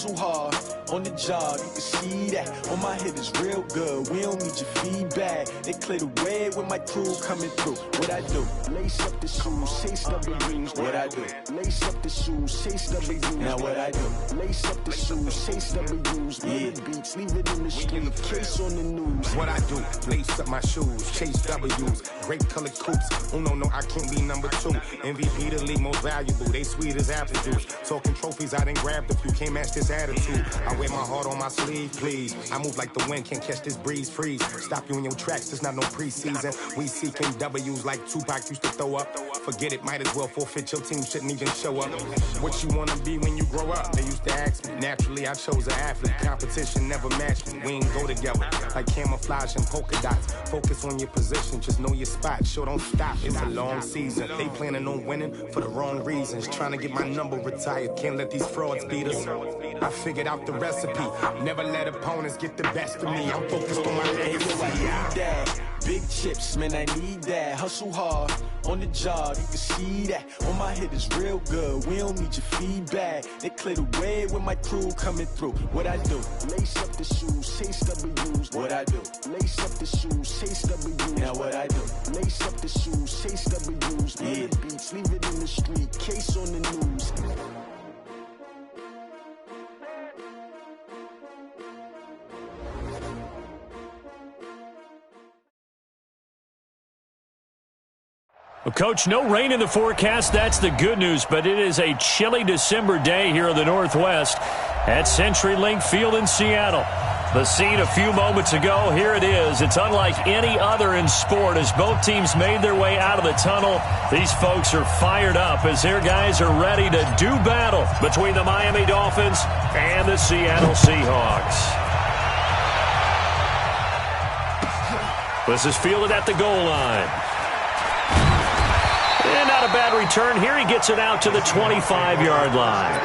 hustle hard on the job, you can see that. On my head is real good, we don't need your feedback. They clear the way with my crew coming through. What I do? Lace up the shoes, chase W's. What I do? Lace up the shoes, chase W's. Now what I do? Lace up the shoes, chase W's. Yeah. Beats, leave it in the street, case on the news. What I do? Lace up my shoes, chase W's. Great colored coops. Oh no, I can't be number 2. MVP the league most valuable. They sweet as apple juice. Talking trophies, I didn't grab the few. Can't match this attitude. I wear my heart on my sleeve, please. I move like the wind, can't catch this breeze, freeze. Stop you in your tracks, there's not no preseason. We seeking W's like Tupac used to throw up. Forget it, might as well forfeit. Your team shouldn't even show up. What you wanna be when you grow up? They used to ask me. Naturally, I chose an athlete. Competition never matched me. We ain't go together like camouflage and polka dots. Focus on your position, just know your spot. Sure, don't stop. It's a long season. They planning on winning for the wrong reasons. Trying to get my number retired. Can't let these frauds beat us. I figured out the recipe. Never let opponents get the best of me. I'm focused on my legacy. Big chips, man, I need that. Hustle hard on the job, you can see that. On my head is real good, we don't need your feedback. They clear the way with my crew coming through. What I do? Lace up the shoes, chase W's. What I do? Lace up the shoes, chase W's. Now what I do? Lace up the shoes, chase W's. Yeah. Beats, leave it in the street, case on the news. Well, Coach, no rain in the forecast. That's the good news, but it is a chilly December day here in the Northwest at CenturyLink Field in Seattle. The scene a few moments ago, here it is. It's unlike any other in sport as both teams made their way out of the tunnel. These folks are fired up as their guys are ready to do battle between the Miami Dolphins and the Seattle Seahawks. This is fielded at the goal line. And not a bad return here. He gets it out to the 25-yard line.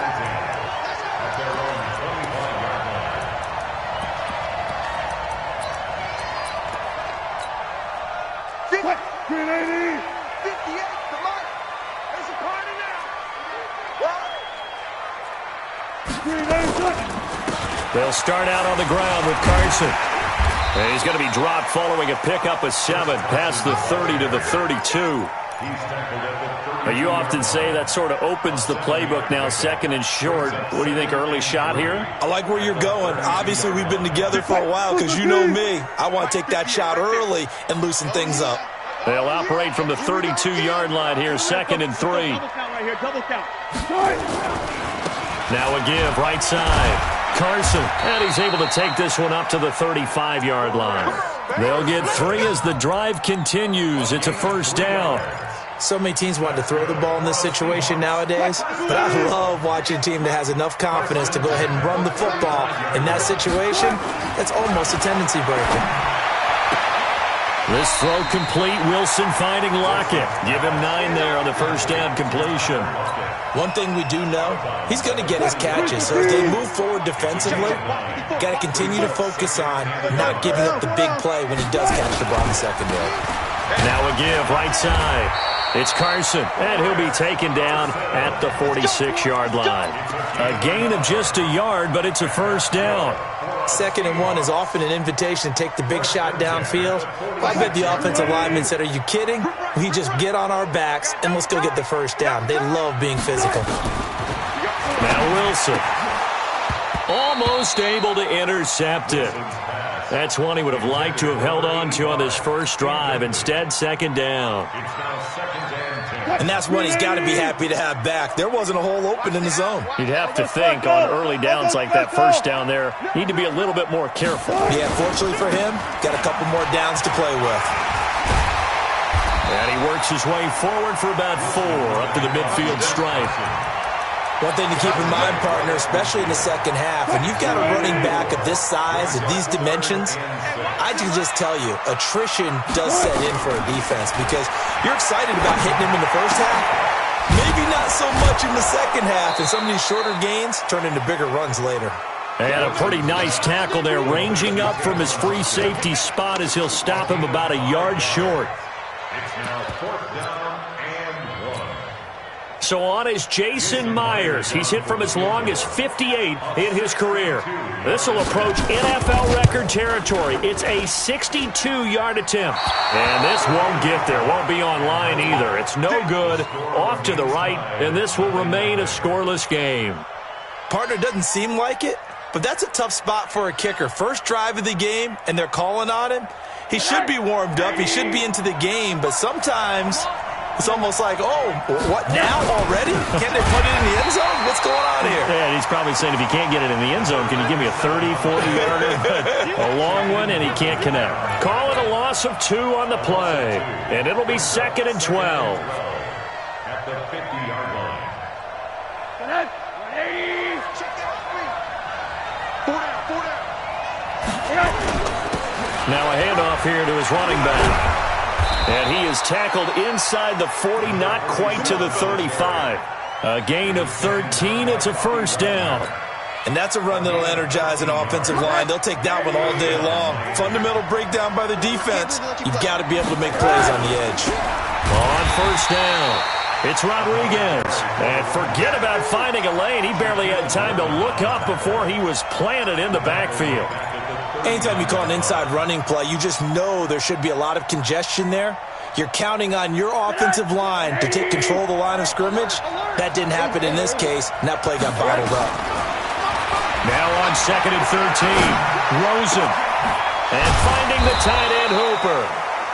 They'll start out on the ground with Carson. And he's going to be dropped following a pickup of 7 past the 30 to the 32. You often say that sort of opens the playbook now, second and short. What do you think, early shot here? I like where you're going. Obviously, we've been together for a while because you know me. I want to take that shot early and loosen things up. They'll operate from the 32-yard line here, second and 3. Now a give, right side. Carson, and he's able to take this one up to the 35-yard line. They'll get 3 as the drive continues. It's a first down. So many teams want to throw the ball in this situation nowadays, but I love watching a team that has enough confidence to go ahead and run the football. In that situation, that's almost a tendency breaker. This throw complete. Wilson finding Lockett. Give him 9 there on the first down completion. One thing we do know, he's going to get his catches. So as they move forward defensively, got to continue to focus on not giving up the big play when he does catch the ball in the secondary. Now a give, right side. It's Carson, and he'll be taken down at the 46-yard line. A gain of just a yard, but it's a first down. 2nd and 1 is often an invitation to take the big shot downfield. I bet the offensive lineman said, are you kidding? We just get on our backs and let's go get the first down. They love being physical. Now Wilson. Almost able to intercept it. That's one he would have liked to have held on to on this first drive. Instead, second down. And that's one he's got to be happy to have back. There wasn't a hole open in the zone. You'd have to think on early downs like that first down there, need to be a little bit more careful. Yeah, fortunately for him, got a couple more downs to play with. And he works his way forward for about 4 up to the midfield stripe. One thing to keep in mind, partner, especially in the second half, when you've got a running back of this size, of these dimensions, I can just tell you, attrition does set in for a defense because you're excited about hitting him in the first half. Maybe not so much in the second half, and some of these shorter gains turn into bigger runs later. And a pretty nice tackle there, ranging up from his free safety spot as he'll stop him about a yard short. It's now 4th down and 1. So on is Jason Myers. He's hit from as long as 58 in his career. This will approach NFL record territory. It's a 62-yard attempt. And this won't get there. Won't be on line either. It's no good. Off to the right, and this will remain a scoreless game. Partner, doesn't seem like it, but that's a tough spot for a kicker. First drive of the game, and they're calling on him. He should be warmed up. He should be into the game, but sometimes it's almost like, oh, what now already? Can't they put it in the end zone? What's going on here? Yeah, he's probably saying, if you can't get it in the end zone, can you give me a 30, 40-yarder? A long one, and he can't connect. Call it a loss of 2 on the play, and it'll be 2nd and 12. At the 50-yard line. Now a handoff here to his running back. And he is tackled inside the 40, not quite to the 35. A gain of 13. It's a first down. And that's a run that'll energize an offensive line. They'll take that one all day long. Fundamental breakdown by the defense. You've got to be able to make plays on the edge. On first down, it's Rodriguez. And forget about finding a lane. He barely had time to look up before he was planted in the backfield. Anytime you call an inside running play, you just know there should be a lot of congestion there. You're counting on your offensive line to take control of the line of scrimmage. That didn't happen in this case, and that play got bottled up. Now on 2nd and 13, Rosen. And finding the tight end, Hooper.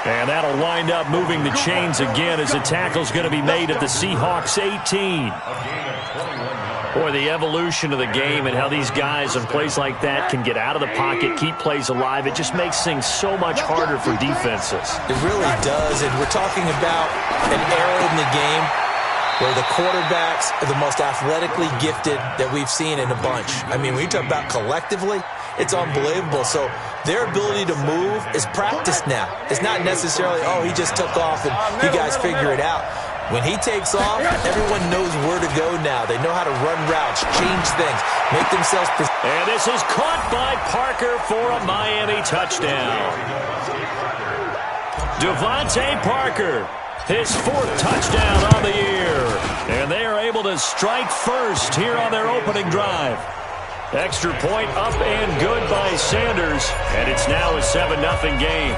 And that'll wind up moving the chains again as the tackle's going to be made at the Seahawks 18. Boy, the evolution of the game and how these guys on plays like that can get out of the pocket, keep plays alive, it just makes things so much harder for defenses. It really does, and we're talking about an era in the game where the quarterbacks are the most athletically gifted that we've seen in a bunch. I mean, when you talk about collectively, it's unbelievable. So their ability to move is practiced now. It's not necessarily, oh, he just took off and you guys figure it out. When he takes off, everyone knows where to go now. They know how to run routes, change things, make themselves... And this is caught by Parker for a Miami touchdown. Devontae Parker, his 4th touchdown on the year. And they are able to strike first here on their opening drive. Extra point up and good by Sanders. And it's now a 7-0 game.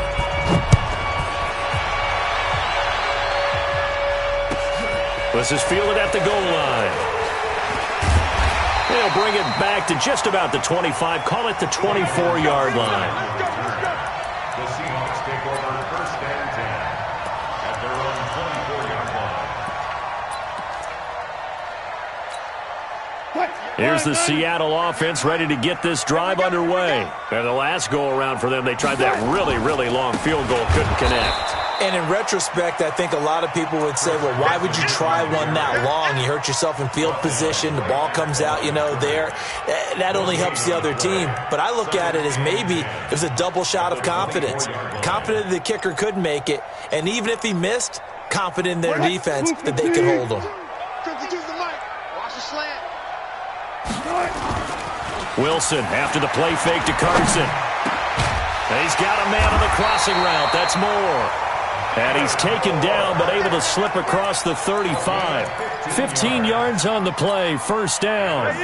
This is fielded at the goal line. They'll bring it back to just about the 25. Call it the 24-yard line. The Seahawks take over 1st and 10 at their own 24-yard line. Here's the Seattle offense ready to get this drive underway. And the last go-around for them, they tried that really, really long field goal, couldn't connect. And in retrospect, I think a lot of people would say, well, why would you try one that long? You hurt yourself in field position. The ball comes out, there. That only helps the other team. But I look at it as maybe it was a double shot of confidence. Confident the kicker could make it. And even if he missed, confident in their defense that they could hold him. Wilson after the play fake to Carson. He's got a man on the crossing route. That's Moore. And he's taken down, but able to slip across the 35. 15 yards on the play, first down.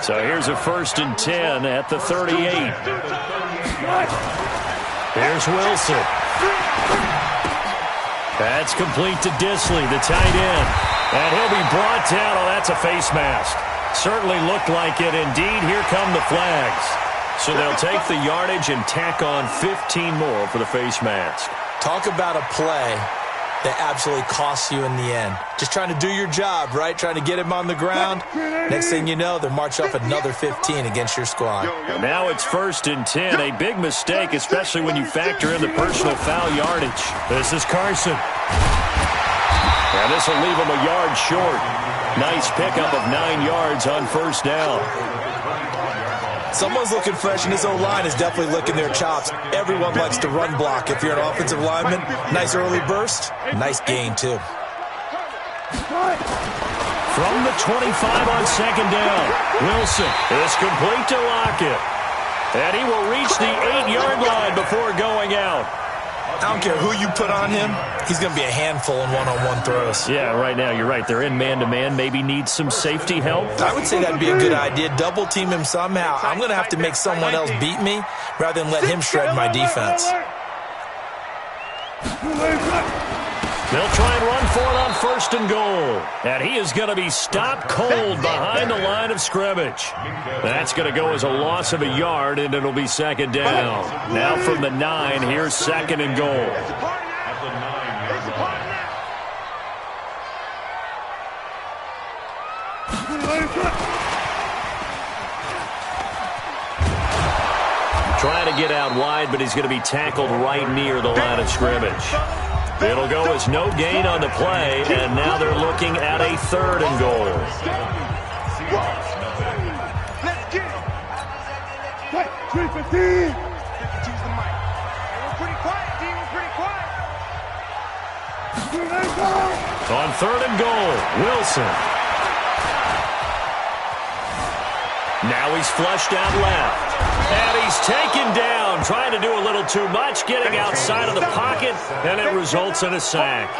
So here's a 1st and 10 at the 38. Here's Wilson. That's complete to Disley, the tight end. And he'll be brought down. Oh, that's a face mask. Certainly looked like it. Indeed, here come the flags. So they'll take the yardage and tack on 15 more for the face mask. Talk about a play that absolutely costs you in the end. Just trying to do your job, right? Trying to get him on the ground. Next thing you know, they'll march up another 15 against your squad. Now it's 1st and 10. A big mistake, especially when you factor in the personal foul yardage. This is Carson. And this will leave him a yard short. Nice pickup of 9 yards on first down. Someone's looking fresh, and this O-line is definitely licking their chops. Everyone likes to run block. If you're an offensive lineman, nice early burst, nice gain, too. From the 25 on 2nd down, Wilson is complete to Lockett. And he will reach the 8-yard line before going out. I don't care who you put on him, he's going to be a handful in one-on-one throws. Yeah, right now, you're right. They're in man-to-man. Maybe needs some safety help. I would say that'd be a good idea. Double team him somehow. I'm going to have to make someone else beat me rather than let him shred my defense. They'll try and run for it on 1st and goal. And he is going to be stopped cold behind the line of scrimmage. That's going to go as a loss of a yard, and it'll be 2nd down. Now from the 9, here's 2nd and goal. Trying to get out wide, but he's going to be tackled right near the line of scrimmage. It'll go as no gain on the play, and now they're looking at a 3rd and goal. Let's get it. 315. We're pretty quiet, team. We're pretty quiet. On 3rd and goal, Wilson. Now he's flushed out left. And he's taken down, trying to do a little too much, getting outside of the pocket, and it results in a sack.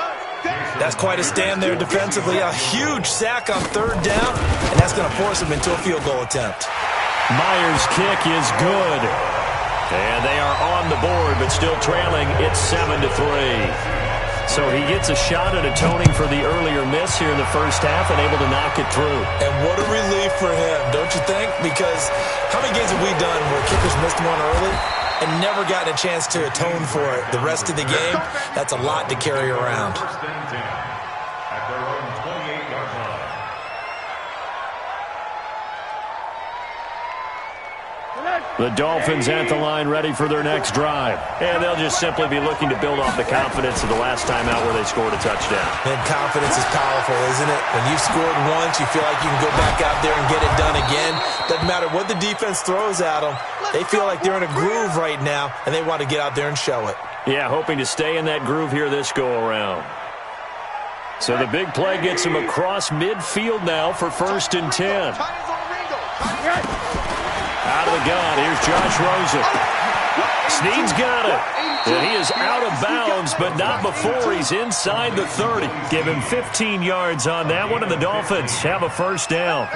That's quite a stand there defensively. A huge sack on 3rd down, and that's going to force him into a field goal attempt. Myers' kick is good. And they are on the board, but still trailing. It's 7-3. So he gets a shot at atoning for the earlier miss here in the first half and able to knock it through. And what a relief for him, don't you think? Because how many games have we done where kickers missed one early and never gotten a chance to atone for it the rest of the game? That's a lot to carry around. The Dolphins at the line ready for their next drive. And they'll just simply be looking to build off the confidence of the last time out where they scored a touchdown. And confidence is powerful, isn't it? When you've scored once, you feel like you can go back out there and get it done again. Doesn't matter what the defense throws at them. They feel like they're in a groove right now, and they want to get out there and show it. Yeah, hoping to stay in that groove here this go-around. So the big play gets him across midfield now for 1st and 10. Out of the gun, here's Josh Rosen. Snead's got it. And he is out of bounds, but not before he's inside the 30. Give him 15 yards on that one, and the Dolphins have a 1st down.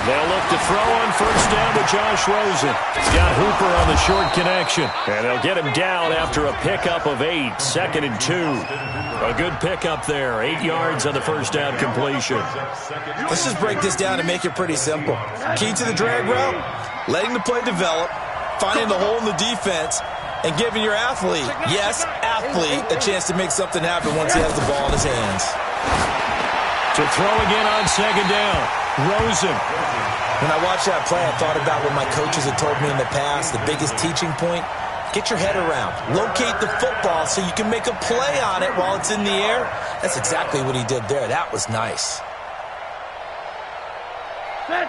They'll look to throw on 1st down to Josh Rosen. He's got Hooper on the short connection. And they'll get him down after a pickup of 8, 2nd and 2. A good pickup there, 8 yards on the 1st down completion. Let's just break this down and make it pretty simple. Key to the drag route, letting the play develop, finding the hole in the defense, and giving your athlete, yes, athlete, a chance to make something happen once he has the ball in his hands. To throw again on 2nd down, Rosen. When I watched that play, I thought about what my coaches had told me in the past. The biggest teaching point, get your head around. Locate the football so you can make a play on it while it's in the air. That's exactly what he did there. That was nice.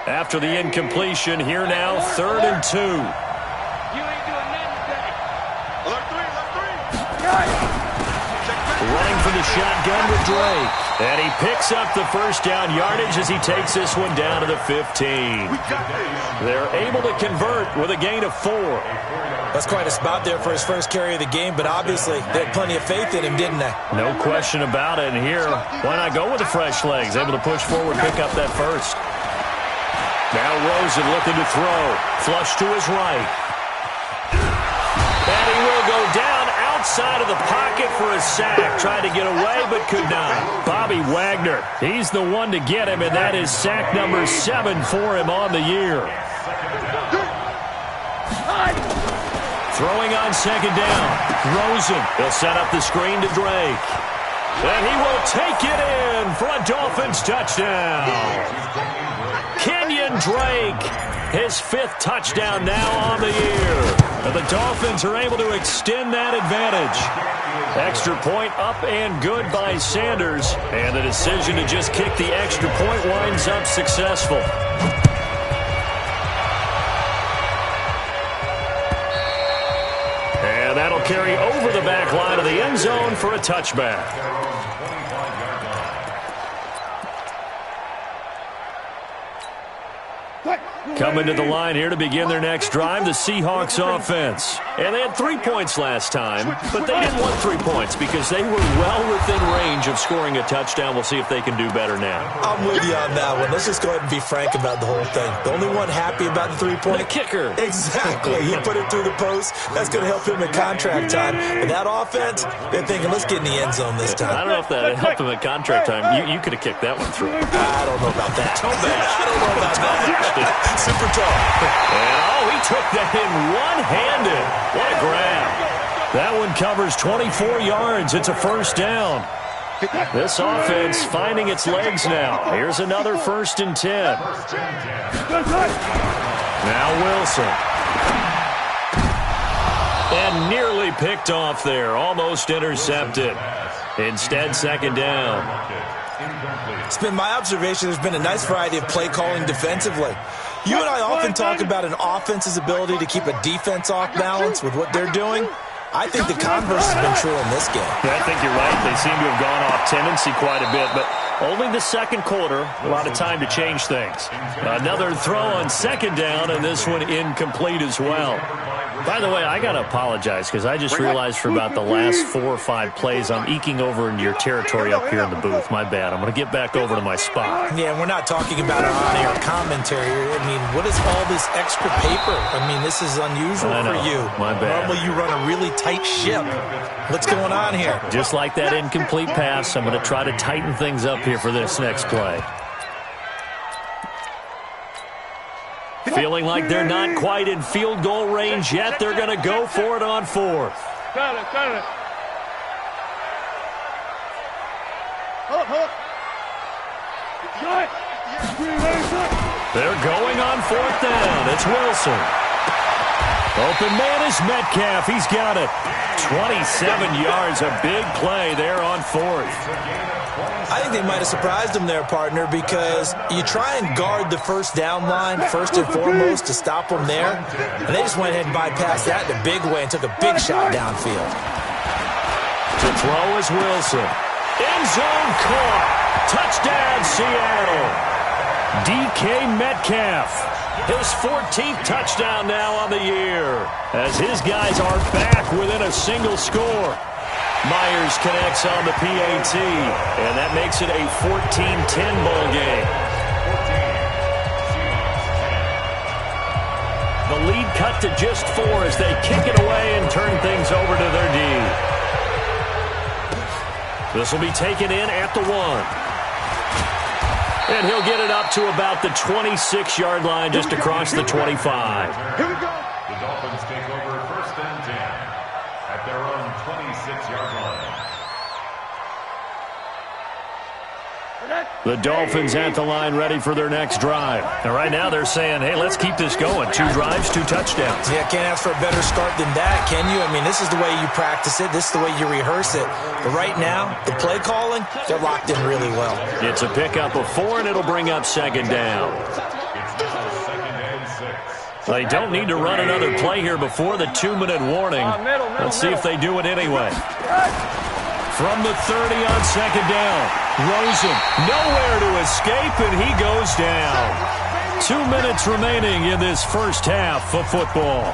After the incompletion, here now, 3rd and 2. You ain't doing nothing today. Alert 3. Running for the shotgun with Drake. And he picks up the 1st down yardage as he takes this one down to the 15. They're able to convert with a gain of 4. That's quite a spot there for his first carry of the game, but obviously they had plenty of faith in him, didn't they? No question about it. And here, why not go with the fresh legs? Able to push forward, pick up that 1st. Now Rosen looking to throw. Flush to his right. And he will go down outside of the pocket for a sack. Tried to get away, but could not. Bobby Wagner, he's the one to get him, and that is sack number 7 for him on the year. Throwing on 2nd down. Rosen, he'll set up the screen to Drake. And he will take it in for a Dolphins touchdown. Kenyon Drake, his 5th touchdown now on the year. And the Dolphins are able to extend that advantage. Extra point up and good by Sanders. And the decision to just kick the extra point winds up successful. And that'll carry over the back line of the end zone for a touchback. Coming to the line here to begin their next drive, the Seahawks offense. And they had 3 points last time, but they didn't want 3 points because they were well within range of scoring a touchdown. We'll see if they can do better now. I'm with you on that one. Let's just go ahead and be frank about the whole thing. The only one happy about the 3-point? The kicker. Exactly. He put it through the post. That's going to help him in contract time. But that offense, they're thinking, let's get in the end zone this time. I don't know if that helped him at contract time. You could have kicked that one through. I don't know about that. Toe bash. I don't know about that. Super tall. And, he took that in one-handed. What a grab. That one covers 24 yards. It's a first down. This offense finding its legs now. Here's another 1st and 10. Now Wilson. And nearly picked off there. Almost intercepted. Instead, 2nd down. It's been my observation there's been a nice variety of play calling defensively. You and I often talk about an offense's ability to keep a defense off balance with what they're doing. I think the converse has been true in this game. Yeah, I think you're right. They seem to have gone off tendency quite a bit, but only the 2nd quarter, a lot of time to change things. Another throw on 2nd down, and this one incomplete as well. By the way, I got to apologize because I just realized for about the last 4 or 5 plays, I'm eking over into your territory up here in the booth. My bad. I'm going to get back over to my spot. Yeah, we're not talking about an on-air commentary. I mean, what is all this extra paper? I mean, this is unusual for you. My bad. Normally you run a really tight ship. What's going on here? Just like that incomplete pass, I'm going to try to tighten things up here for this next play. Feeling like they're not quite in field goal range yet. They're going to go for it on 4th. Got it. They're going on 4th down. It's Wilson. Open man is Metcalf. He's got it. 27 yards. A big play there on 4th. I think they might have surprised him there, partner, because you try and guard the 1st down line first and foremost to stop them there, and they just went ahead and bypassed that in a big way and took a big shot downfield. To throw is Wilson. End zone caught. Touchdown, Seattle. DK Metcalf. His 14th touchdown now on the year as his guys are back within a single score. Myers connects on the PAT, and that makes it a 14-10 ball game. The lead cut to just 4 as they kick it away and turn things over to their D. This will be taken in at the 1. And he'll get it up to about the 26-yard line just across the 25. Here we go. The Dolphins take over 1st and 10 at their own 26-yard line. The Dolphins at the line ready for their next drive. And right now they're saying, hey, let's keep this going. 2 drives, 2 touchdowns. Yeah, can't ask for a better start than that, can you? I mean, this is the way you practice it. This is the way you rehearse it. But right now, the play calling, they're locked in really well. It's a pickup of 4, and it'll bring up 2nd down. It's now 2nd and 6. They don't need to run another play here before the 2-minute warning. Let's see if they do it anyway. From the 30 on 2nd down. Rosen nowhere to escape, and he goes down. 2 minutes remaining in this first half of football.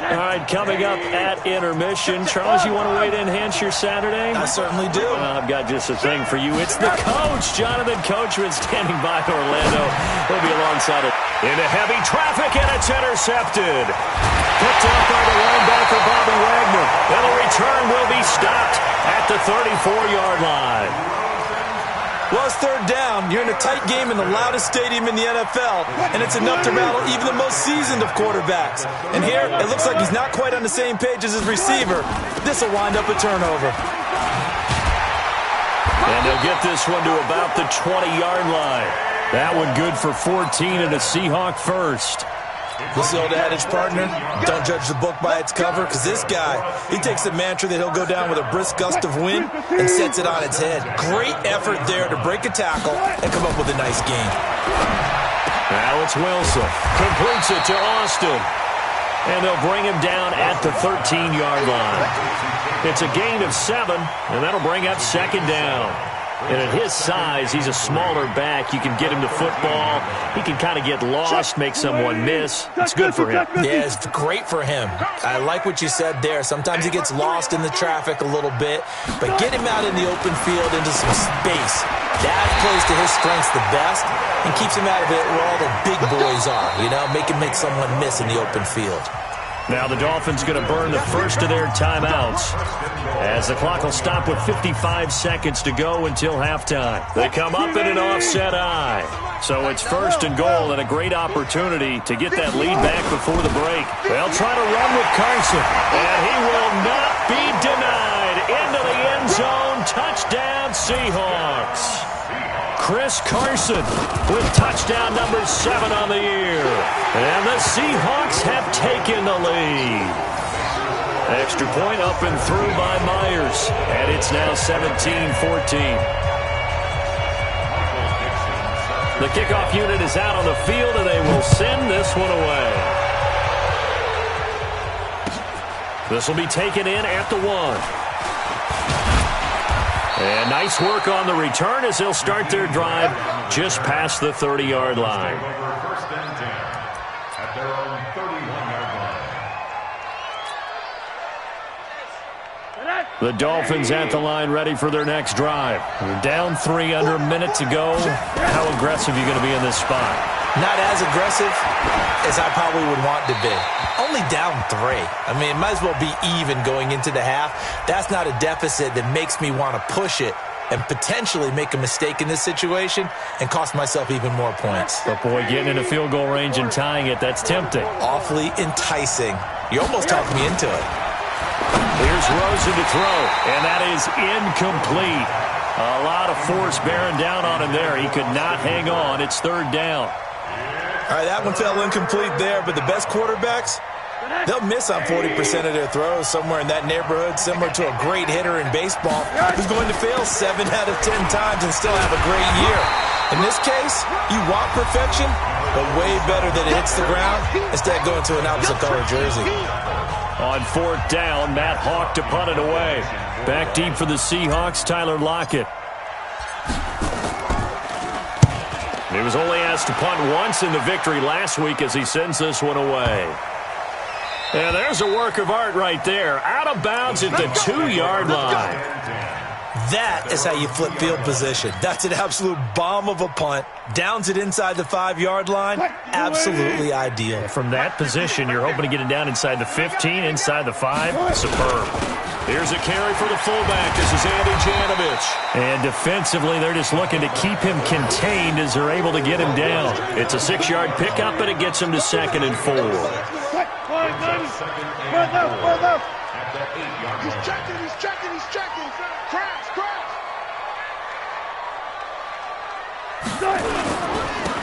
All right, coming up at intermission. Charles, you want to wait to enhance your Saturday? I certainly do. I've got just a thing for you. It's the coach, Jonathan Coachman, standing by Orlando. He'll be alongside it. Into heavy traffic, and it's intercepted. Picked up by the linebacker, Bobby Wagner. And the return will be stopped at the 34-yard line. Well, it's 3rd down. You're in a tight game in the loudest stadium in the NFL, and it's enough to rattle even the most seasoned of quarterbacks. And here, it looks like he's not quite on the same page as his receiver. This will wind up a turnover. And they'll get this one to about the 20-yard line. That one good for 14 and a Seahawk first. What's the old adage, partner? Don't judge the book by its cover, because this guy, he takes a mantra that he'll go down with a brisk gust of wind and sets it on its head. Great effort there to break a tackle and come up with a nice gain. Now it's Wilson. Completes it to Austin. And they'll bring him down at the 13-yard line. It's a gain of 7, and that'll bring up second down. And at his size, he's a smaller back. You can get him to football. He can kind of get lost, make someone miss. It's good for him. Yeah, it's great for him. I like what you said there. Sometimes he gets lost in the traffic a little bit, but get him out in the open field into some space. That plays to his strengths the best and keeps him out of it where all the big boys are, make him make someone miss in the open field. Now the Dolphins going to burn the first of their timeouts as the clock will stop with 55 seconds to go until halftime. They come up in an offset eye. So it's first and goal and a great opportunity to get that lead back before the break. They'll try to run with Carson, and he will not be denied. Into the end zone. Touchdown, Seahawks. Chris Carson with touchdown number 7 on the year. And the Seahawks have taken the lead. Extra point up and through by Myers. And it's now 17-14. The kickoff unit is out on the field, and they will send this one away. This will be taken in at the 1. And nice work on the return as they'll start their drive just past the 30-yard line. First and 10 at their own 31-yard line. The Dolphins at the line ready for their next drive. They're down 3 under a minute to go. How aggressive are you going to be in this spot? Not as aggressive as I probably would want to be. Only down 3. I mean, it might as well be even going into the half. That's not a deficit that makes me want to push it and potentially make a mistake in this situation and cost myself even more points. But, boy, getting in a field goal range and tying it, that's tempting. Awfully enticing. You almost talked me into it. Here's Rosen to throw, and that is incomplete. A lot of force bearing down on him there. He could not hang on. It's third down. All right, that one fell incomplete there, but the best quarterbacks, they'll miss on 40% of their throws, somewhere in that neighborhood, similar to a great hitter in baseball who's going to fail 7 out of 10 times and still have a great year. In this case, you want perfection, but way better that it hits the ground instead of going to an opposite color jersey. On fourth down, Matt Hawk to punt it away. Back deep for the Seahawks, Tyler Lockett. He was only asked to punt once in the victory last week as he sends this one away. And there's a work of art right there. Out of bounds at the 2-yard line. That is how you flip field position. That's an absolute bomb of a punt. Downs it inside the 5-yard line. Absolutely ideal. From that position, you're hoping to get it down inside the 15, inside the 5. Superb. Here's a carry for the fullback. This is Andy Janovich. And defensively, they're just looking to keep him contained as they're able to get him down. It's a 6-yard pickup, and it gets him to 2nd and 4. He's checking. Crash.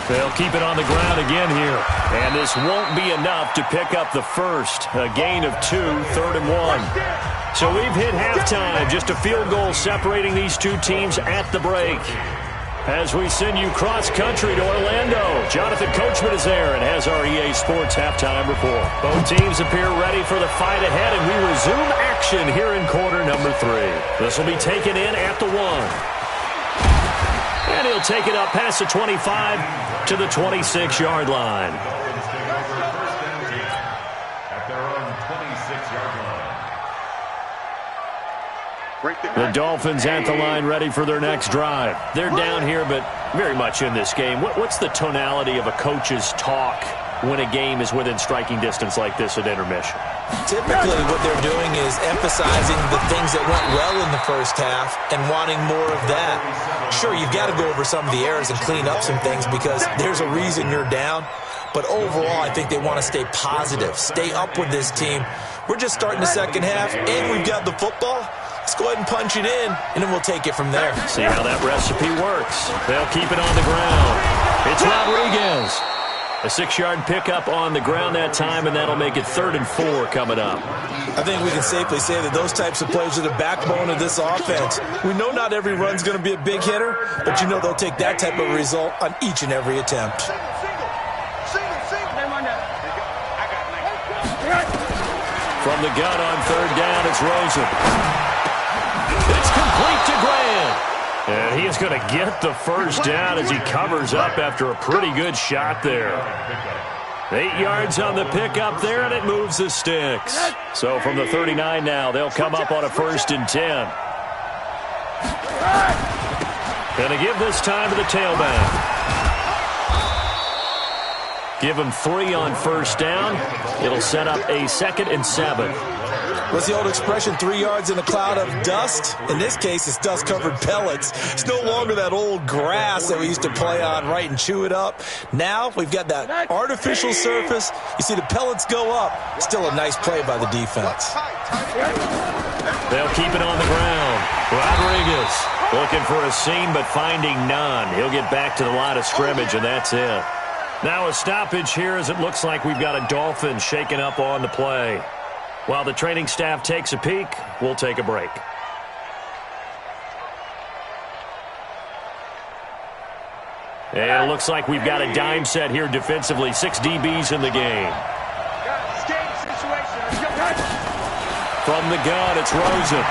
They'll keep it on the ground again here. And this won't be enough to pick up the first. A gain of 2, 3rd and 1. So we've hit halftime. Just a field goal separating these two teams at the break. As we send you cross-country to Orlando, Jonathan Coachman is there and has our EA Sports halftime report. Both teams appear ready for the fight ahead, and we resume action here in quarter number 3. This will be taken in at the 1. And he'll take it up past the 25 to the 26-yard line. At their own 26-yard line. The Dolphins at the line ready for their next drive. They're down here, but very much in this game. What's the tonality of a coach's talk when a game is within striking distance like this at intermission? Typically, what they're doing is emphasizing the things that went well in the first half and wanting more of that. Sure, you've got to go over some of the errors and clean up some things because there's a reason you're down. But overall, I think they want to stay positive, stay up with this team. We're just starting the second half, and we've got the football. Let's go ahead and punch it in, and then we'll take it from there. See how that recipe works. They'll keep it on the ground. It's Rodriguez. A 6-yard pickup on the ground that time, and that'll make it 3rd and 4 coming up. I think we can safely say that those types of plays are the backbone of this offense. We know not every run's going to be a big hitter, but you know they'll take that type of result on each and every attempt. From the gun on 3rd down, it's Rosen. It's complete to Grant. And he is going to get the first down as he covers up after a pretty good shot there. 8 yards on the pickup there, and it moves the sticks. So from the 39 now, they'll come up on a 1st and 10. Going to give this time to the tailback. Give him 3 on 1st down. It'll set up a 2nd and 7. What's the old expression, 3 yards in a cloud of dust? In this case, it's dust-covered pellets. It's no longer that old grass that we used to play on, right, and chew it up. Now we've got that artificial surface. You see the pellets go up. Still a nice play by the defense. They'll keep it on the ground. Rodriguez looking for a seam, but finding none. He'll get back to the line of scrimmage, and that's it. Now a stoppage here as it looks like we've got a Dolphin shaken up on the play. While the training staff takes a peek, we'll take a break. And it looks like we've got a dime set here defensively. 6 DBs in the game. From the gun, it's Rosen.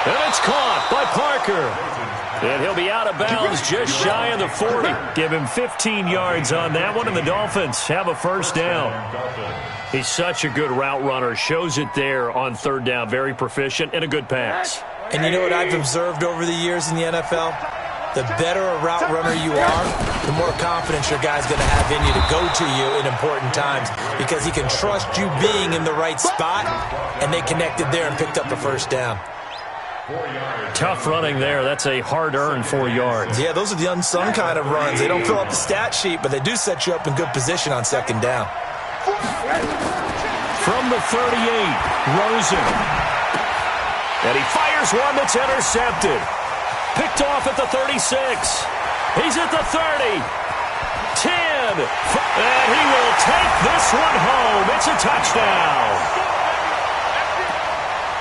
And it's caught by Parker. And he'll be out of bounds just shy of the 40. Give him 15 yards on that one, and the Dolphins have a 1st down. He's such a good route runner. Shows it there on 3rd down. Very proficient and a good pass. And you know what I've observed over the years in the NFL? The better a route runner you are, the more confidence your guy's going to have in you to go to you in important times because he can trust you being in the right spot, and they connected there and picked up the 1st down. Tough running there. That's a hard-earned 4 yards. Yeah, those are the unsung kind of runs. They don't fill up the stat sheet, but they do set you up in good position on 2nd down. From the 38, Rosen. And he fires one that's intercepted. Picked off at the 36. He's at the 30. 10. And he will take this one home. It's a touchdown.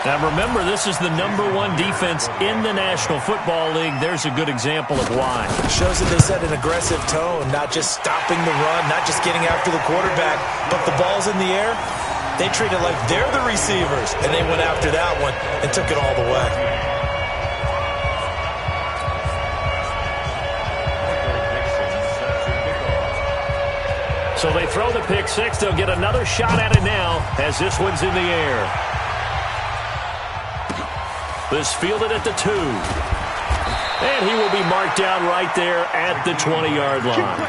Now, remember, this is the #1 defense in the National Football League. There's a good example of why. Shows that they set an aggressive tone, not just stopping the run, not just getting after the quarterback, but the ball's in the air. They treat it like they're the receivers, and they went after that one and took it all the way. So they throw the pick 6. They'll get another shot at it now as this one's in the air. This fielded at the 2. And he will be marked down right there at the 20-yard line.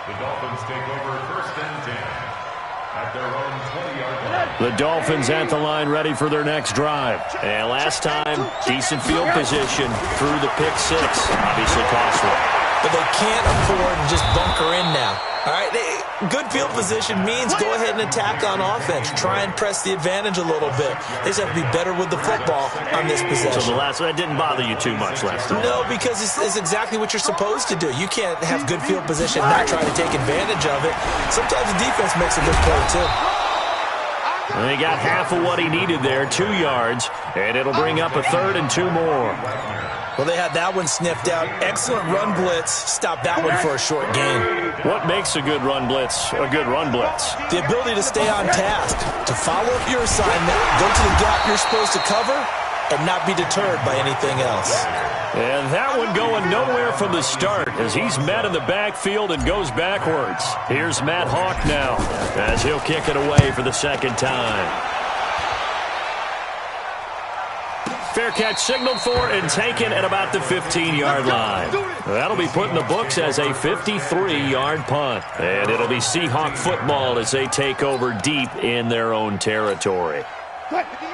The Dolphins take over 1st and 10 at their own 20-yard line. The Dolphins at the line ready for their next drive. And last time, decent field position through the pick 6. Obviously costly. But they can't afford to just bunker in now. All right, good field position means go ahead and attack on offense. Try and press the advantage a little bit. They just have to be better with the football on this possession. So that didn't bother you too much last time? No, because it's exactly what you're supposed to do. You can't have good field position and not try to take advantage of it. Sometimes the defense makes a good play, too. And he got half of what he needed there, 2 yards, and it'll bring up a 3rd and 2 more. Well, they had that one sniffed out. Excellent run blitz. Stop that one for a short gain. What makes a good run blitz a good run blitz? The ability to stay on task, to follow up your assignment, go to the gap you're supposed to cover, and not be deterred by anything else. And that one going nowhere from the start as he's met in the backfield and goes backwards. Here's Matt Hawk now as he'll kick it away for the 2nd time. Fair catch signaled for and taken at about the 15-yard line. That'll be put in the books as a 53-yard punt. And it'll be Seahawk football as they take over deep in their own territory.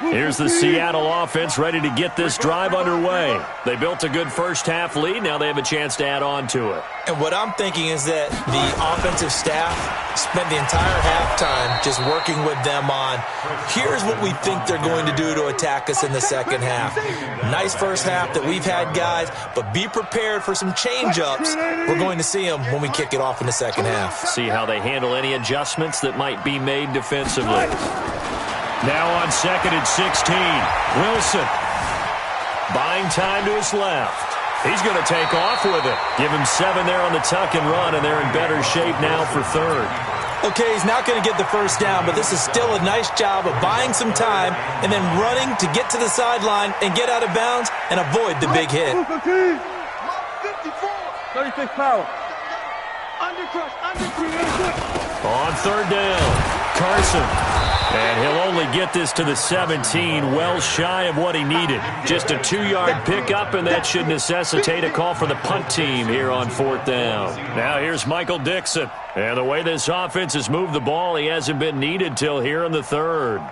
Here's the Seattle offense ready to get this drive underway. They built a good first-half lead. Now they have a chance to add on to it. And what I'm thinking is that the offensive staff spent the entire halftime just working with them on, here's what we think they're going to do to attack us in the second half. Nice first half that we've had, guys, but be prepared for some change-ups. We're going to see them when we kick it off in the second half. See how they handle any adjustments that might be made defensively. Now on 2nd and 16, Wilson buying time to his left. He's going to take off with it. Give him 7 there on the tuck and run, and they're in better shape now for 3rd. Okay, he's not going to get the first down, but this is still a nice job of buying some time and then running to get to the sideline and get out of bounds and avoid the big hit. 36 power. On 3rd down, Carson. And he'll only get this to the 17, well shy of what he needed. Just a 2-yard pickup, and that should necessitate a call for the punt team here on 4th down. Now here's Michael Dixon. And the way this offense has moved the ball, he hasn't been needed till here in the 3rd.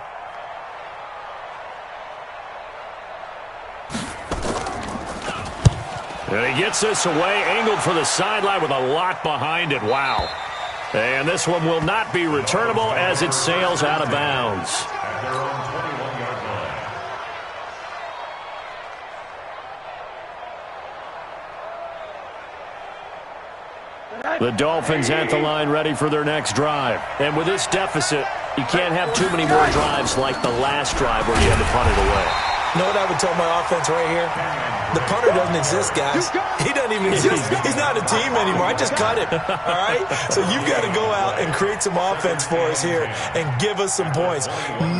And he gets this away, angled for the sideline with a lot behind it. Wow. And this one will not be returnable as it sails out of bounds. At their own 21-yard line. The Dolphins at the line ready for their next drive. And with this deficit, you can't have too many more drives like the last drive where you had to punt it away. You know what I would tell my offense right here? The punter doesn't exist, guys. He doesn't even exist. He's not a team anymore. I just cut him, all right? So you've got to go out and create some offense for us here and give us some points.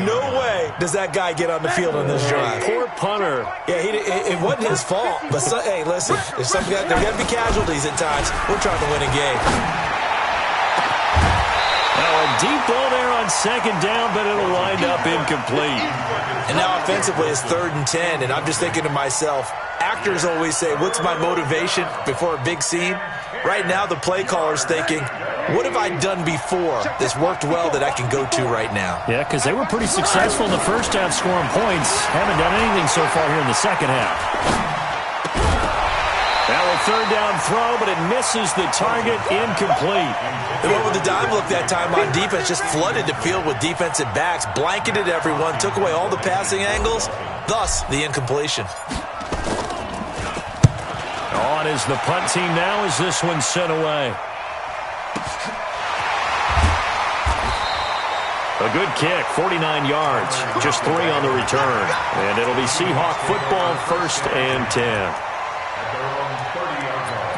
No way does that guy get on the field on this drive. Poor punter. Yeah, it wasn't his fault. But, hey, listen, there's there got to be casualties at times. We're trying to win a game. Now a deep ball there on 2nd down, but it'll wind up incomplete. And now offensively it's 3rd and 10, and I'm just thinking to myself, actors always say, what's my motivation before a big scene? Right now the play caller's thinking, what have I done before that's worked well that I can go to right now? Yeah, because they were pretty successful in the first half scoring points. Haven't done anything so far here in the second half. Now a 3rd down throw, but it misses the target, incomplete. They went with the dime look that time on defense, just flooded the field with defensive backs, blanketed everyone, took away all the passing angles, thus the incompletion. On is the punt team now as this one's sent away. A good kick, 49 yards, just 3 on the return. And it'll be Seahawk football, 1st and 10. At their own 30-yard line.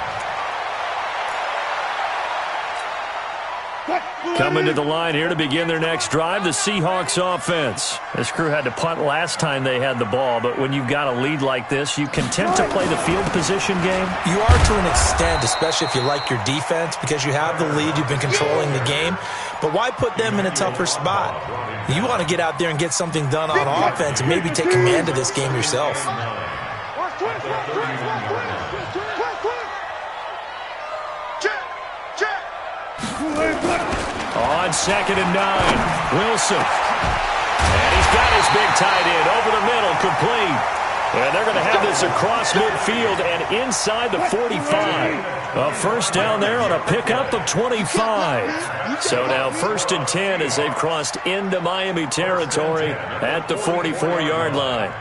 Coming to the line here to begin their next drive, the Seahawks offense. This crew had to punt last time they had the ball, but when you've got a lead like this, you content to play the field position game? You are to an extent, especially if you like your defense, because you have the lead, you've been controlling the game. But why put them in a tougher spot? You want to get out there and get something done on offense and maybe take command of this game yourself. On 2nd and 9, Wilson. And he's got his big tight end over the middle, complete. And they're going to have this across midfield and inside the 45. A 1st down there on a pickup of 25. So now 1st and 10 as they've crossed into Miami territory at the 44-yard line.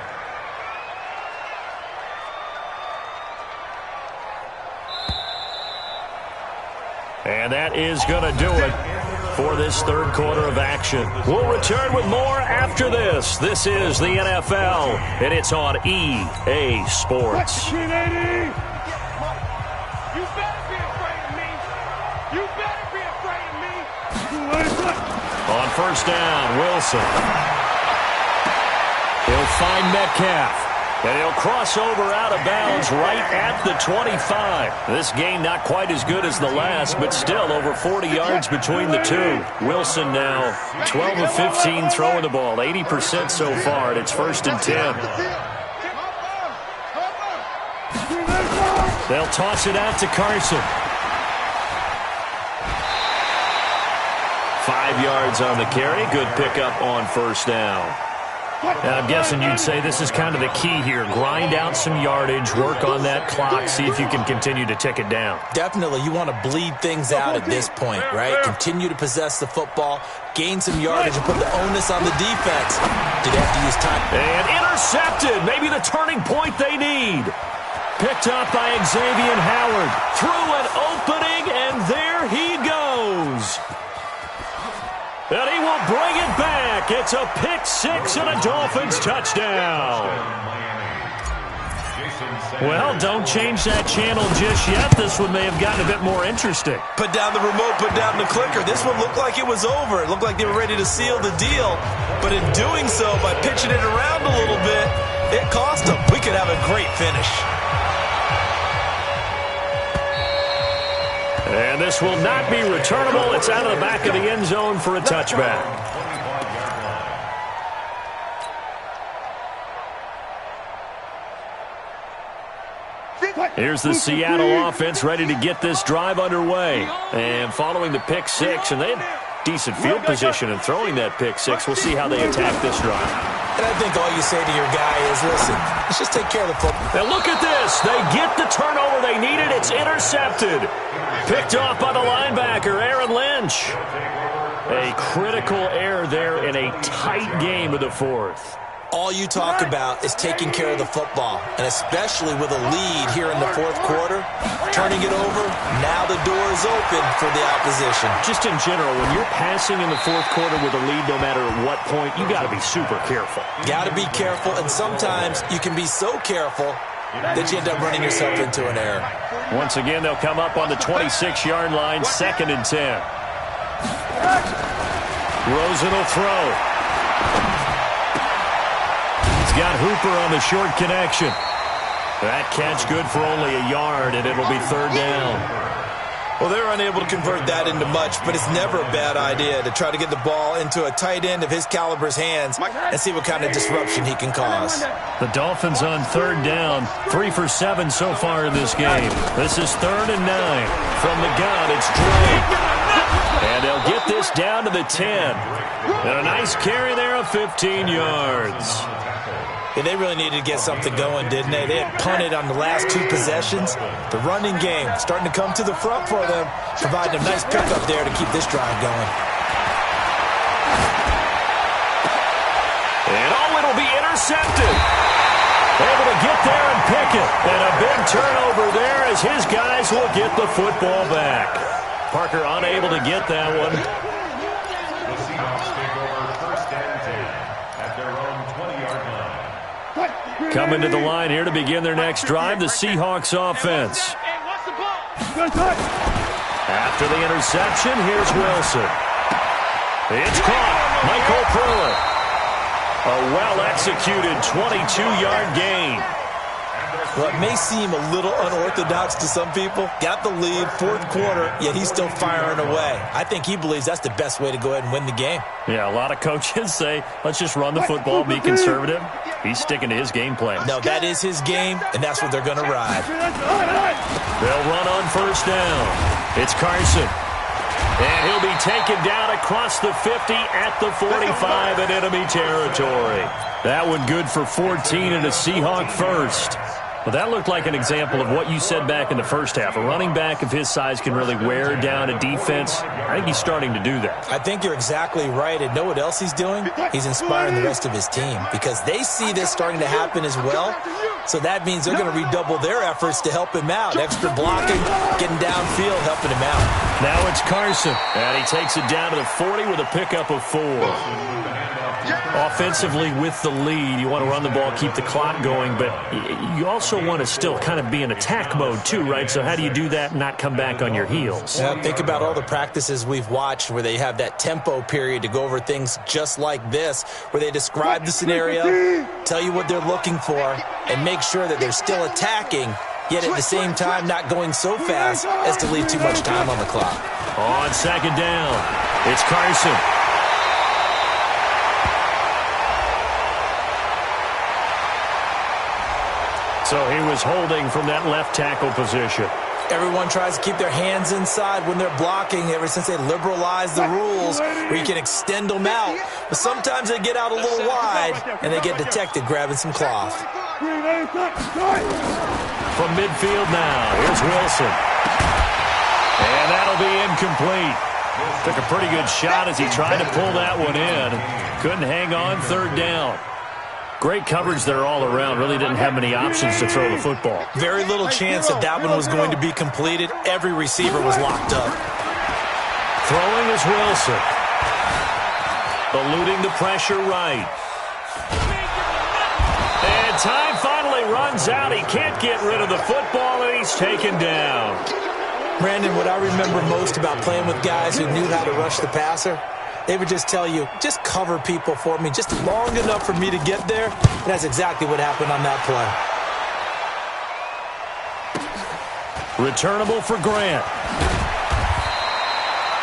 And that is going to do it for this 3rd quarter of action. We'll return with more after this. This is the NFL, and it's on EA Sports. You better be afraid of me. You better be afraid of me. On 1st down, Wilson. He'll find Metcalf. And he'll cross over out of bounds right at the 25. This game not quite as good as the last, but still over 40 yards between the two. Wilson now 12 of 15 throwing the ball, 80% so far, and it's 1st and 10. They'll toss it out to Carson. 5 yards on the carry. Good pickup on 1st down. And I'm guessing you'd say this is kind of the key here. Grind out some yardage, work on that clock, see if you can continue to tick it down. Definitely, you want to bleed things out at this point, right? Continue to possess the football, gain some yardage, and put the onus on the defense. Did they have to use time? And intercepted. Maybe the turning point they need. Picked up by Xavier Howard. Through an opening, and there he goes. And he will bring it back. It's a pick six and a Dolphins touchdown. Well, don't change that channel just yet. This one may have gotten a bit more interesting. Put down the remote, put down the clicker. This one looked like it was over. It looked like they were ready to seal the deal. But in doing so, by pitching it around a little bit, it cost them. We could have a great finish. And this will not be returnable. It's out of the back of the end zone for a touchback. Here's the Seattle offense ready to get this drive underway. And following the pick six, and they had decent field position in throwing that pick six. We'll see how they attack this drive. And I think all you say to your guy is, listen, let's just take care of the football. And look at this. They get the turnover they needed. It's intercepted. Picked off by the linebacker, Aaron Lynch. A critical error there in a tight game of the fourth. All you talk about is taking care of the football, and especially with a lead here in the fourth quarter, turning it over, now the door is open for the opposition. Just in general, when you're passing in the fourth quarter with a lead, no matter at what point, you got to be super careful. Got to be careful, and sometimes you can be so careful that you end up running yourself into an error. Once again, they'll come up on the 26-yard line, 2nd and 10. Rosen will throw. Got Hooper on the short connection. That catch good for only a yard, and it'll be 3rd down. Well, they're unable to convert that into much, but it's never a bad idea to try to get the ball into a tight end of his caliber's hands and see what kind of disruption he can cause. The Dolphins on 3rd down, 3 for 7 so far in this game. This is 3rd and 9. From the gun, it's Drake. And they'll get this down to the 10. And a nice carry there of 15 yards. Yeah, they really needed to get something going, didn't they? They had punted on the last 2 possessions. The running game starting to come to the front for them, providing a nice pickup there to keep this drive going. And it'll be intercepted. Able to get there and pick it. And a big turnover there as his guys will get the football back. Parker unable to get that one. The Seahawks take over 1st and 10 at their own 20-yard line. Coming to the line here to begin their next drive, the Seahawks offense. After the interception, here's Wilson. It's caught. Michael Pruitt. A well-executed 22-yard gain. Well, it may seem a little unorthodox to some people. Got the lead, 4th quarter, yet he's still firing away. I think he believes that's the best way to go ahead and win the game. Yeah, a lot of coaches say, let's just run the football, be conservative. He's sticking to his game plan. No, that is his game, and that's what they're going to ride. They'll run on 1st down. It's Carson. And he'll be taken down across the 50 at the 45 in enemy territory. That one good for 14 and a Seahawk first. Well, that looked like an example of what you said back in the first half. A running back of his size can really wear down a defense. I think he's starting to do that. I think you're exactly right. And know what else he's doing? He's inspiring the rest of his team because they see this starting to happen as well. So that means they're going to redouble their efforts to help him out. Extra blocking, getting downfield, helping him out. Now it's Carson. And he takes it down to the 40 with a pickup of 4. Offensively with the lead, you want to run the ball, keep the clock going, but you also want to still kind of be in attack mode too, right? So how do you do that and not come back on your heels? Yeah, think about all the practices we've watched where they have that tempo period to go over things just like this, where they describe the scenario, tell you what they're looking for, and make sure that they're still attacking, yet at the same time not going so fast as to leave too much time on the clock. On 2nd down, it's Carson. So he was holding from that left tackle position. Everyone tries to keep their hands inside when they're blocking ever since they liberalized the rules where you can extend them out. But sometimes they get out a little wide and they get detected grabbing some cloth. From midfield now, here's Wilson. And that'll be incomplete. Took a pretty good shot as he tried to pull that one in. Couldn't hang on, third down. Great coverage there all around. Really didn't have many options to throw the football. Very little chance that that one was going to be completed. Every receiver was locked up. Throwing is Wilson. Eluding the pressure right. And time finally runs out. He can't get rid of the football, and he's taken down. Brandon, what I remember most about playing with guys who knew how to rush the passer, they would just tell you, just cover people for me, just long enough for me to get there. And that's exactly what happened on that play. Returnable for Grant.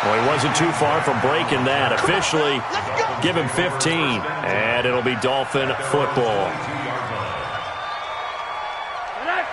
Well, he wasn't too far from breaking that. Officially, give him 15. And it'll be Dolphin football.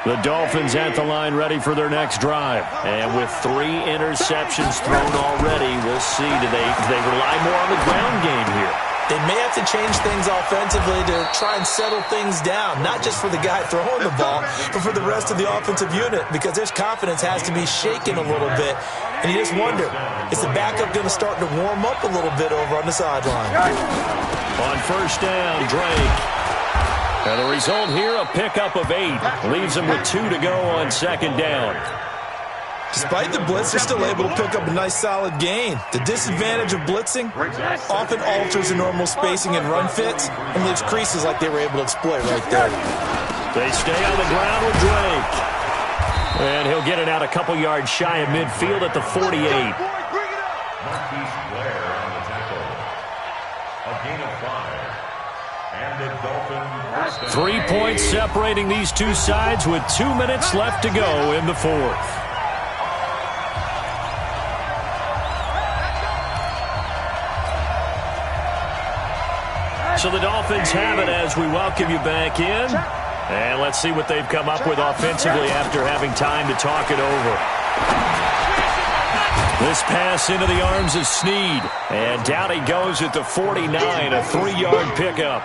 The Dolphins at the line ready for their next drive. And with 3 interceptions thrown already, we'll see. Do they rely more on the ground game here? They may have to change things offensively to try and settle things down, not just for the guy throwing the ball, but for the rest of the offensive unit, because their confidence has to be shaken a little bit. And you just wonder, is the backup going to start to warm up a little bit over on the sideline? On first down, Drake. And the result here, a pickup of 8. Leaves them with 2 to go on second down. Despite the blitz, they're still able to pick up a nice solid gain. The disadvantage of blitzing often alters the normal spacing and run fits and leaves creases like they were able to exploit right there. They stay on the ground with Drake. And he'll get it out a couple yards shy of midfield at the 48. 3 points separating these two sides with 2 minutes left to go in the fourth. So the Dolphins have it as we welcome you back in. And let's see what they've come up with offensively after having time to talk it over. This pass into the arms of Snead. And down he goes at the 49, a 3-yard pickup.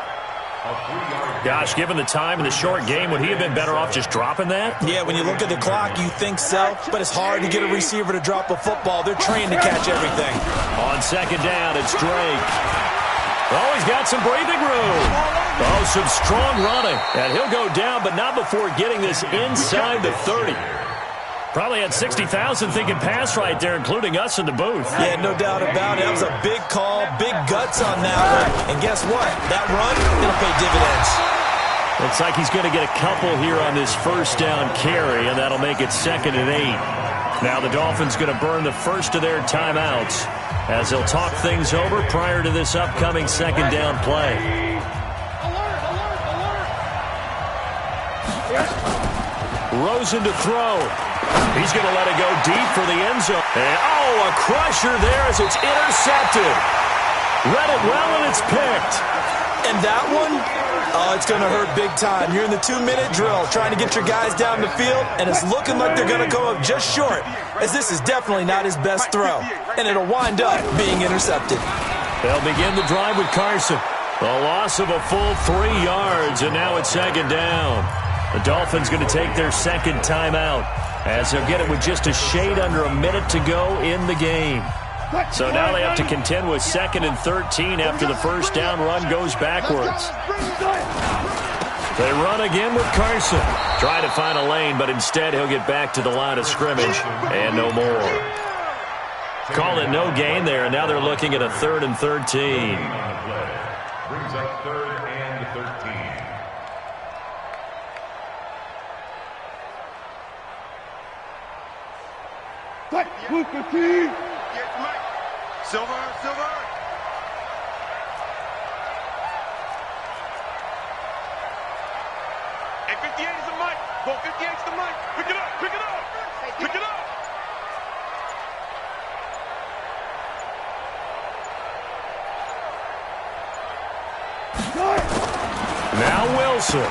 Gosh, given the time in the short game, would he have been better off just dropping that? Yeah, when you look at the clock, you think so, but it's hard to get a receiver to drop a football. They're trained to catch everything. On second down, it's Drake. Oh, he's got some breathing room. Oh, some strong running. And he'll go down, but not before getting this inside the 30. Probably had 60,000 thinking pass right there, including us in the booth. Yeah, no doubt about it. That was a big call, big guts on that one. And guess what? That run, it'll pay dividends. Looks like he's going to get a couple here on this first down carry, and that'll make it 2nd and 8. Now the Dolphins going to burn the first of their timeouts as they'll talk things over prior to this upcoming second down play. Rosen to throw. He's going to let it go deep for the end zone. And, oh, a crusher there as it's intercepted. Read it well, and it's picked. And that one, oh, it's going to hurt big time. You're in the 2-minute drill trying to get your guys down the field, and it's looking like they're going to go up just short, as this is definitely not his best throw. And it'll wind up being intercepted. They'll begin the drive with Carson. A loss of a full 3 yards, and now it's second down. The Dolphins going to take their second timeout as they'll get it with just a shade under a minute to go in the game. So now they have to contend with 2nd and 13 after the first down run goes backwards. They run again with Carson. Try to find a lane, but instead he'll get back to the line of scrimmage and no more. Call it no gain there, and now they're looking at a 3rd and 13. Brings up 3rd and 13. Silver. Hey, 58 is the mic. Go, 58 is the mic. Pick it up. Now Wilson.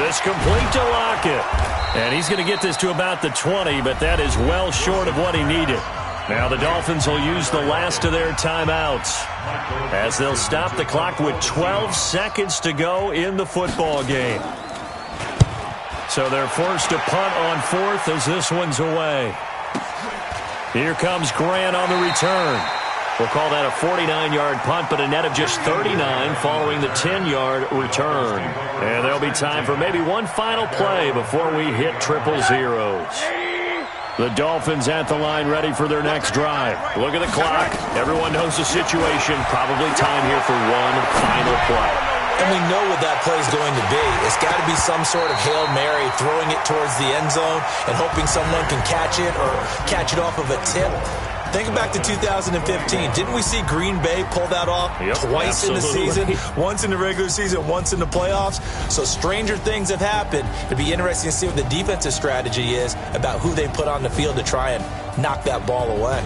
It's complete to Lockett. And he's going to get this to about the 20, but that is well short of what he needed. Now the Dolphins will use the last of their timeouts as they'll stop the clock with 12 seconds to go in the football game. So they're forced to punt on fourth as this one's away. Here comes Grant on the return. We'll call that a 49-yard punt, but a net of just 39 following the 10-yard return. And there'll be time for maybe one final play before we hit triple zeros. The Dolphins at the line ready for their next drive. Look at the clock. Everyone knows the situation. Probably time here for one final play. And we know what that play is going to be. It's got to be some sort of Hail Mary, throwing it towards the end zone and hoping someone can catch it or catch it off of a tip. Think back to 2015. Didn't we see Green Bay pull that off twice in the season? Once in the regular season, once in the playoffs. So stranger things have happened. It'd be interesting to see what the defensive strategy is about who they put on the field to try and knock that ball away.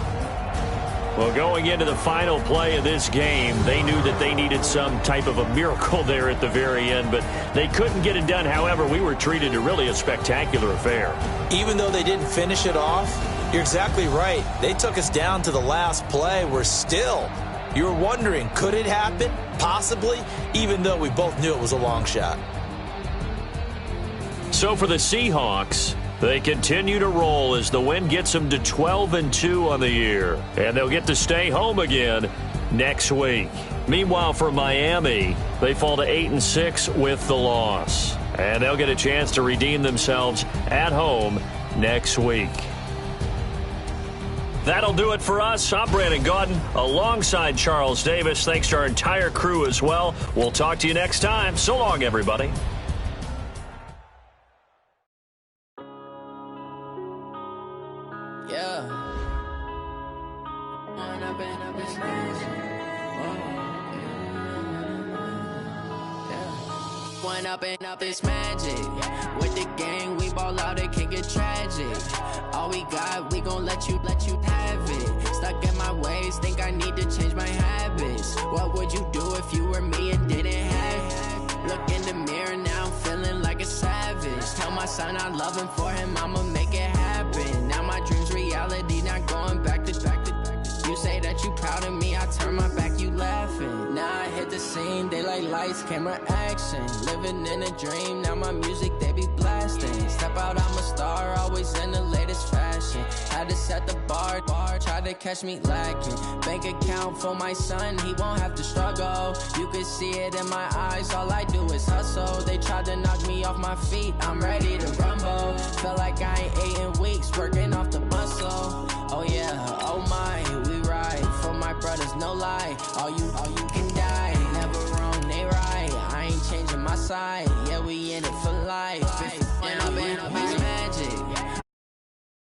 Well, going into the final play of this game, they knew that they needed some type of a miracle there at the very end, but they couldn't get it done. However, we were treated to really a spectacular affair. Even though they didn't finish it off, you're exactly right. They took us down to the last play. We're still, you were wondering, could it happen? Possibly, even though we both knew it was a long shot. So for the Seahawks, they continue to roll as the win gets them to 12-2 on the year. And they'll get to stay home again next week. Meanwhile, for Miami, they fall to 8-6 with the loss. And they'll get a chance to redeem themselves at home next week. That'll do it for us. I'm Brandon Gaudin alongside Charles Davis. Thanks to our entire crew as well. We'll talk to you next time. So long, everybody. Up this magic with the gang, we ball out, it can get tragic. All we got, we gon' let you have it. Stuck in my ways, think I need to change my habits. What would you do if you were me and didn't have it? Look in the mirror now, I'm feeling like a savage. Tell my son I love him, for him I'ma make it happen. Now my dreams reality, not going back to. You say that you proud of me, I turn my back, you laughing. Now I hit the scene, they like lights, camera, action. Living in a dream, now my music, they be blasting. Step out, I'm a star, always in the latest fashion. Had to set the bar, try to catch me lacking. Bank account for my son, he won't have to struggle. You can see it in my eyes, all I do is hustle. They tried to knock me off my feet, I'm ready to rumble. Felt like I ain't ate in weeks, working off the muscle. Oh yeah, oh my, we ride for my brothers, no lie. All you can die, never wrong, they right. I ain't changing my side, yeah, we in it for life.